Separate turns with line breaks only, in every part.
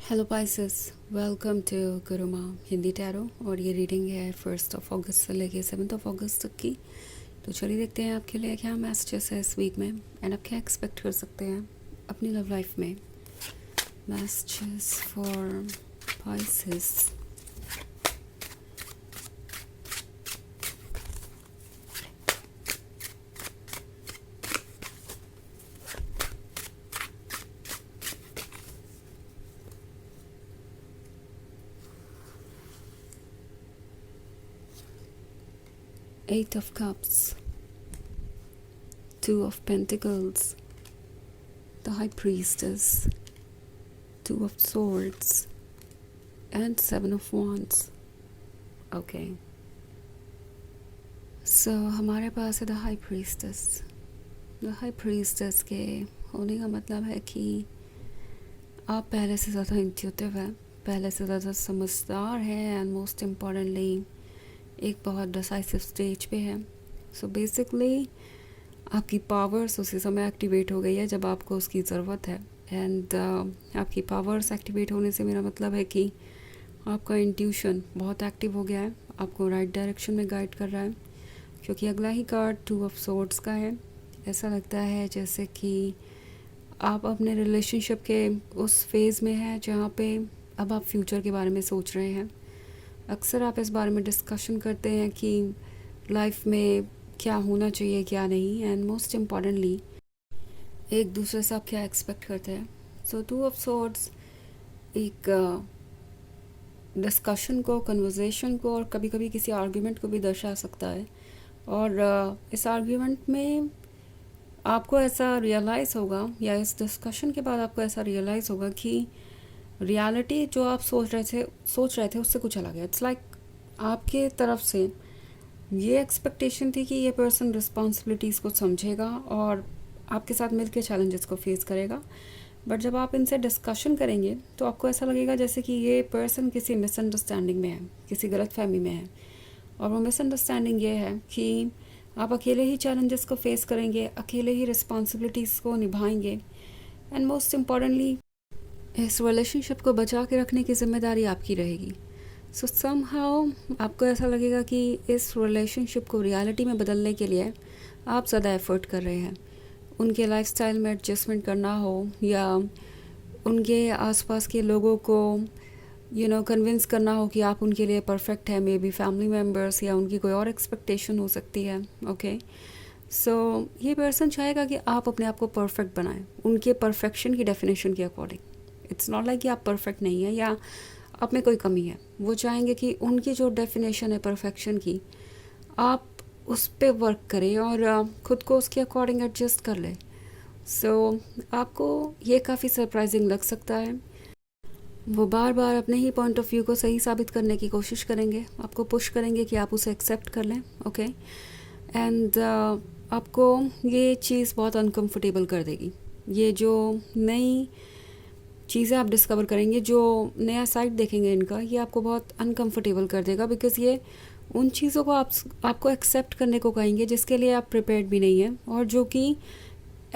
Hello Pisces, welcome to Guruma Hindi tarot. और ये reading है 1 अगस्त से लेके 7 अगस्त तक की। तो चलिए देखते हैं आपके लिए क्या मैसेजेस है इस वीक में एंड आप क्या एक्सपेक्ट कर सकते हैं अपनी लव लाइफ में। Messages for Pisces. 8 of Cups, 2 of Pentacles, the High Priestess, 2 of Swords and 7 of Wands. Okay, सो हमारे पास है the high priestess. The high priestess के होने का मतलब है कि आप पहले से ज़्यादा इंट्यूटिव है, पहले से ज़्यादा समझदार है एंड मोस्ट इम्पॉर्टेंटली एक बहुत डिसाइसिव स्टेज पे है। सो बेसिकली आपकी पावर्स उसी समय एक्टिवेट हो गई है जब आपको उसकी ज़रूरत है। एंड आपकी पावर्स एक्टिवेट होने से मेरा मतलब है कि आपका इंट्यूशन बहुत एक्टिव हो गया है, आपको राइट डायरेक्शन में गाइड कर रहा है। क्योंकि अगला ही कार्ड 2 of Swords का है। ऐसा लगता है जैसे कि आप अपने रिलेशनशिप के उस फेज़ में हैं जहाँ पे अब आप फ्यूचर के बारे में सोच रहे हैं। अक्सर आप इस बारे में डिस्कशन करते हैं कि लाइफ में क्या होना चाहिए क्या नहीं, एंड मोस्ट इम्पॉर्टेंटली एक दूसरे से आप क्या एक्सपेक्ट करते हैं। सो 2 of Swords एक डिस्कशन को, कन्वर्सेशन को और कभी कभी किसी आर्ग्यूमेंट को भी दर्शा सकता है। और इस आर्ग्यूमेंट में आपको ऐसा रियलाइज़ होगा या इस डिस्कशन के बाद आपको ऐसा रियलाइज़ होगा कि रियलिटी जो आप सोच रहे थे उससे कुछ अलग है। इट्स लाइक आपके तरफ से ये एक्सपेक्टेशन थी कि ये पर्सन रिस्पॉन्सिबिलिटीज़ को समझेगा और आपके साथ मिलकर चैलेंजेस को फेस करेगा। बट जब आप इनसे डिस्कशन करेंगे तो आपको ऐसा लगेगा जैसे कि ये पर्सन किसी मिसअंडरस्टैंडिंग में है, किसी गलतफहमी में है। और वो मिसअंडरस्टैंडिंग ये है कि आप अकेले ही चैलेंजेस को फेस करेंगे, अकेले ही रिस्पॉन्सिबिलिटीज़ को निभाएंगे एंड मोस्ट इम्पॉर्टेंटली इस रिलेशनशिप को बचा के रखने की जिम्मेदारी आपकी रहेगी। सो समहाउ आपको ऐसा लगेगा कि इस रिलेशनशिप को रियलिटी में बदलने के लिए आप ज़्यादा एफर्ट कर रहे हैं। उनके लाइफस्टाइल में एडजस्टमेंट करना हो या उनके आसपास के लोगों को कन्विंस करना हो कि आप उनके लिए परफेक्ट है। मे बी फैमिली मेम्बर्स या उनकी कोई और एक्सपेक्टेशन हो सकती है। ओके, सो ये पर्सन चाहेगा कि आप अपने आप को परफेक्ट बनाएं उनके परफेक्शन की डेफिनेशन के अकॉर्डिंग। इट्स नॉट लाइक कि आप परफेक्ट नहीं है या आप में कोई कमी है। वो चाहेंगे कि उनकी जो डेफिनेशन है परफेक्शन की, आप उस पर वर्क करें और ख़ुद को उसके अकॉर्डिंग एडजस्ट कर लें। सो आपको ये काफ़ी सरप्राइजिंग लग सकता है। वो बार बार अपने ही पॉइंट ऑफ व्यू को सही साबित करने की कोशिश करेंगे, आपको पुश करेंगे कि आप उसे एक्सेप्ट कर लें। ओके, एंड आपको ये चीज़ बहुत अनकंफर्टेबल कर देगी। ये जो नई चीज़ें आप डिस्कवर करेंगे, जो नया साइड देखेंगे इनका, ये आपको बहुत अनकंफर्टेबल कर देगा। बिकॉज़ ये उन चीज़ों को आपको एक्सेप्ट करने को कहेंगे जिसके लिए आप प्रिपेयर्ड भी नहीं हैं और जो कि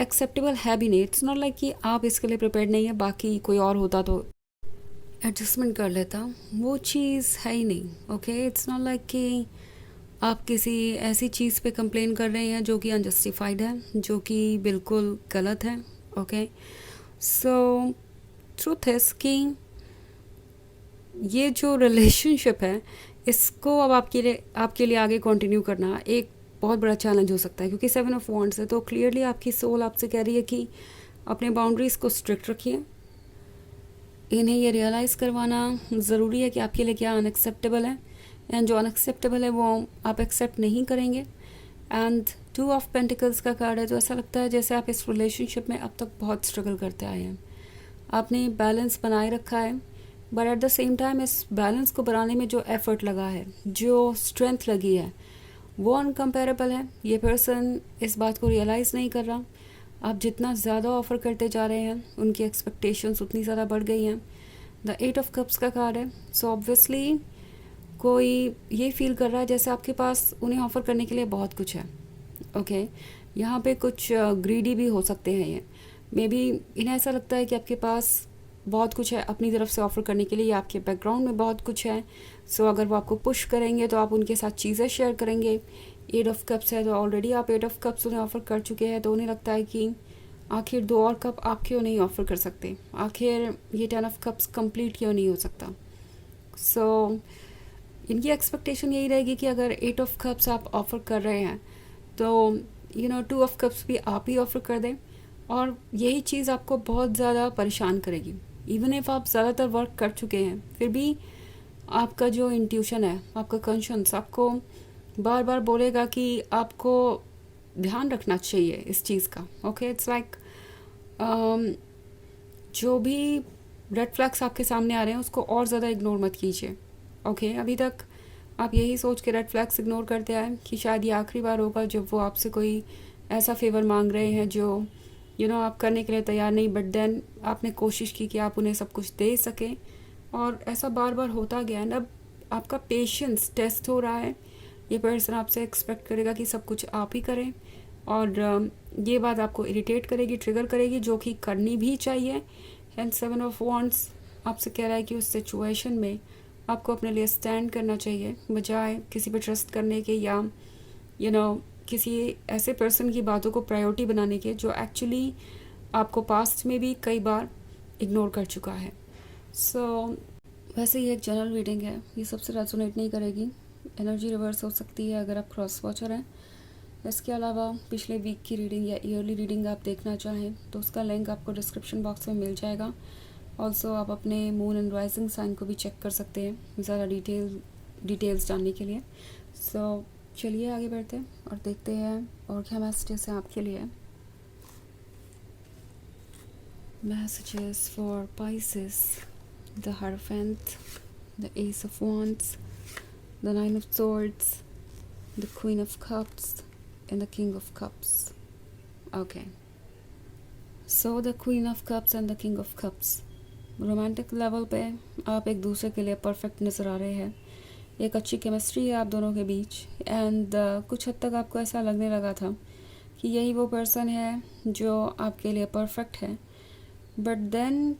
एक्सेप्टेबल है भी नहीं। इट्स नॉट लाइक कि आप इसके लिए प्रिपेयर्ड नहीं है, बाकी कोई और होता तो एडजस्टमेंट कर लेता, वो चीज़ है ही नहीं। ओके, इट्स नॉट लाइक कि आप किसी ऐसी चीज़ पे कंप्लेन कर रहे हैं जो कि अनजस्टिफाइड है, जो कि बिल्कुल गलत है। ओके, सो ट्रूथ इज़ कि ये जो रिलेशनशिप है इसको अब आपके लिए आगे कंटिन्यू करना एक बहुत बड़ा चैलेंज हो सकता है। क्योंकि 7 of Wands है तो क्लियरली आपकी सोल आपसे कह रही है कि अपने बाउंड्रीज़ को स्ट्रिक्ट रखिए। इन्हें ये रियलाइज़ करवाना ज़रूरी है कि आपके लिए क्या अनएक्सेप्टेबल है एंड जो अनएक्सेप्टेबल है वो आप एक्सेप्ट नहीं करेंगे। एंड 2 of Pentacles का कार्ड है तो ऐसा लगता है जैसे आप इस रिलेशनशिप में अब तक बहुत स्ट्रगल करते आए हैं। आपने बैलेंस बनाए रखा है, but at the same time इस बैलेंस को बनाने में जो एफ़र्ट लगा है, जो स्ट्रेंथ लगी है, वो अनकम्पेरेबल है। ये पर्सन इस बात को रियलाइज़ नहीं कर रहा। आप जितना ज़्यादा ऑफ़र करते जा रहे हैं उनकी एक्सपेक्टेशंस उतनी ज़्यादा बढ़ गई हैं। द 8 of Cups का कार्ड है। सो ऑब्वियसली कोई ये फील कर रहा है जैसे आपके पास उन्हें ऑफ़र करने के लिए बहुत कुछ है। ओके, यहाँ पे कुछ ग्रीडी भी हो सकते हैं ये। मे बी इन्हें ऐसा लगता है कि आपके पास बहुत कुछ है अपनी तरफ से ऑफ़र करने के लिए, या आपके बैकग्राउंड में बहुत कुछ है। सो अगर वो आपको पुश करेंगे तो आप उनके साथ चीज़ें शेयर करेंगे। 8 ऑफ कप्स है तो ऑलरेडी आप 8 ऑफ कप्स उन्हें ऑफ़र कर चुके हैं, तो उन्हें लगता है कि आखिर 2 और कप आप क्यों नहीं ऑफ़र कर सकते, आखिर ये 10 ऑफ कप्स कंप्लीट क्यों नहीं हो सकता। सो इनकी एक्सपेक्टेशन यही रहेगी कि अगर 8 ऑफ कप्स आप ऑफ़र कर रहे हैं तो 2 ऑफ कप्स भी आप ही ऑफ़र कर दें, और यही चीज़ आपको बहुत ज़्यादा परेशान करेगी। इवन इफ़ आप ज़्यादातर वर्क कर चुके हैं, फिर भी आपका जो इंट्यूशन है, आपका कॉन्शियस आपको बार बार बोलेगा कि आपको ध्यान रखना चाहिए इस चीज़ का। ओके, इट्स लाइक जो भी रेड फ्लैग्स आपके सामने आ रहे हैं उसको और ज़्यादा इग्नोर मत कीजिए। ओके, अभी तक आप यही सोच के रेड फ्लैग्स इग्नोर करते आए कि शायद ये आखिरी बार होगा जब वो आपसे कोई ऐसा फेवर मांग रहे हैं जो आप करने के लिए तैयार नहीं, बट देन आपने कोशिश की कि आप उन्हें सब कुछ दे सकें, और ऐसा बार बार होता गया। एंड अब आपका पेशेंस टेस्ट हो रहा है। ये पर्सन आपसे एक्सपेक्ट करेगा कि सब कुछ आप ही करें, और ये बात आपको इरिटेट करेगी, ट्रिगर करेगी, जो कि करनी भी चाहिए। एंड 7 ऑफ वॉन्ड्स आपसे कह रहा है कि उस सिचुएशन में आपको अपने लिए स्टैंड करना चाहिए, बजाय किसी पे ट्रस्ट करने के, या किसी ऐसे पर्सन की बातों को प्रायोरिटी बनाने के जो एक्चुअली आपको पास्ट में भी कई बार इग्नोर कर चुका है। सो वैसे ये एक जनरल रीडिंग है, ये सबसे रेजोनेट नहीं करेगी। एनर्जी रिवर्स हो सकती है अगर आप क्रॉस वॉचर हैं। इसके अलावा पिछले वीक की रीडिंग या ईयरली रीडिंग आप देखना चाहें तो उसका लिंक आपको डिस्क्रिप्शन बॉक्स में मिल जाएगा। ऑल्सो आप अपने मून एंड राइजिंग साइन को भी चेक कर सकते हैं ज़्यादा डिटेल्स जानने के लिए। सो चलिए आगे बढ़ते हैं और देखते हैं और क्या मैसेजेस हैं आपके लिए। Messages for Pisces, the hierophant, the S of wands, the 9 of swords, the queen of cups and the king of cups. Okay, so the queen of cups and the king of cups. Romantic level पे आप एक दूसरे के लिए perfect नज़र आ रहे हैं। एक अच्छी केमिस्ट्री है आप दोनों के बीच, एंड कुछ हद तक आपको ऐसा लगने लगा था कि यही वो पर्सन है जो आपके लिए परफेक्ट है। बट देन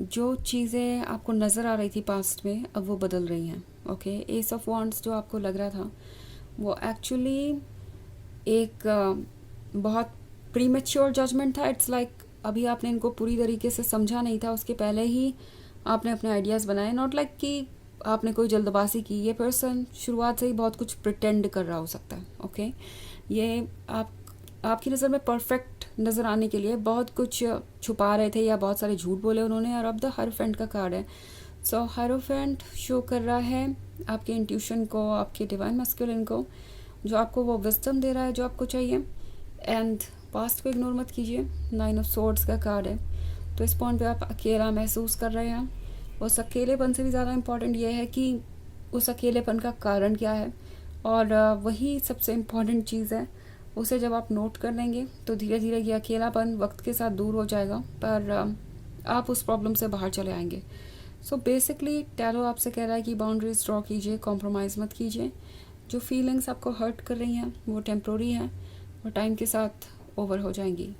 जो चीज़ें आपको नज़र आ रही थी पास्ट में, अब वो बदल रही हैं। ओके, एस ऑफ वॉन्ड्स जो आपको लग रहा था वो एक्चुअली एक बहुत प्रीमेच्योर जजमेंट था। इट्स लाइक अभी आपने इनको पूरी तरीके से समझा नहीं था, उसके पहले ही आपने अपने आइडियाज़ बनाए। नॉट लाइक कि आपने कोई जल्दबाजी की। ये पर्सन शुरुआत से ही बहुत कुछ प्रिटेंड कर रहा हो सकता है। ओके, ये आपकी नज़र में परफेक्ट नज़र आने के लिए बहुत कुछ छुपा रहे थे या बहुत सारे झूठ बोले उन्होंने। और अब द हायरोफेंट का कार्ड है। सो हायरोफेंट शो कर रहा है आपके इंट्यूशन को, आपके डिवाइन मैस्कुलिन को, जो आपको वो विजडम दे रहा है जो आपको चाहिए। एंड पास्ट को इग्नोर मत कीजिए। 9 ऑफ सॉर्ड्स का कार्ड है, तो इस पॉइंट पे आप अकेला महसूस कर रहे हैं। उस अकेलेपन से भी ज़्यादा इम्पॉर्टेंट ये है कि उस अकेलेपन का कारण क्या है, और वही सबसे इम्पॉर्टेंट चीज़ है। उसे जब आप नोट कर लेंगे तो धीरे धीरे ये अकेलापन वक्त के साथ दूर हो जाएगा, पर आप उस प्रॉब्लम से बाहर चले आएंगे। सो बेसिकली टैरो आपसे कह रहा है कि बाउंड्रीज ड्रॉ कीजिए, कॉम्प्रोमाइज़ मत कीजिए। जो फीलिंग्स आपको हर्ट कर रही हैं वो टेम्प्रोरी हैं और टाइम के साथ ओवर हो जाएंगी।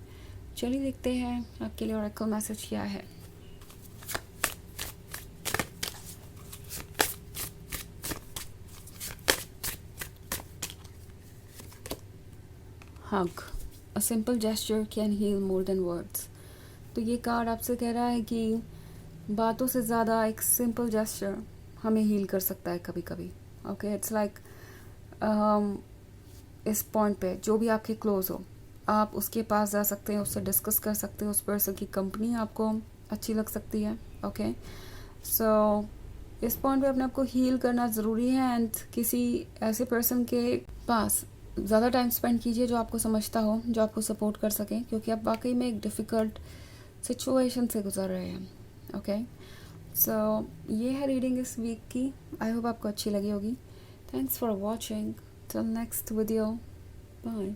चलिए देखते हैं आपके लिए ऑरेकल मैसेज क्या है। Hug, a simple gesture can heal more than words. तो ये कार्ड आपसे कह रहा है कि बातों से ज़्यादा एक सिंपल जेस्चर हमें हील कर सकता है कभी कभी। ओके, इट्स लाइक इस पॉइंट पे जो भी आपके क्लोज हो, आप उसके पास जा सकते हैं, उससे डिस्कस कर सकते हैं। उस पर्सन की कंपनी आपको अच्छी लग सकती है। ओके, सो इस पॉइंट पे अपने आप को हील करना ज़रूरी है। एंड किसी ऐसे पर्सन के पास ज़्यादा टाइम स्पेंड कीजिए जो आपको समझता हो, जो आपको सपोर्ट कर सके, क्योंकि आप वाकई में एक डिफ़िकल्ट सिचुएशन से गुजर रहे हैं। ओके, सो ये है रीडिंग इस वीक की। आई होप आपको अच्छी लगी होगी। Thanks for watching. Till next video, bye.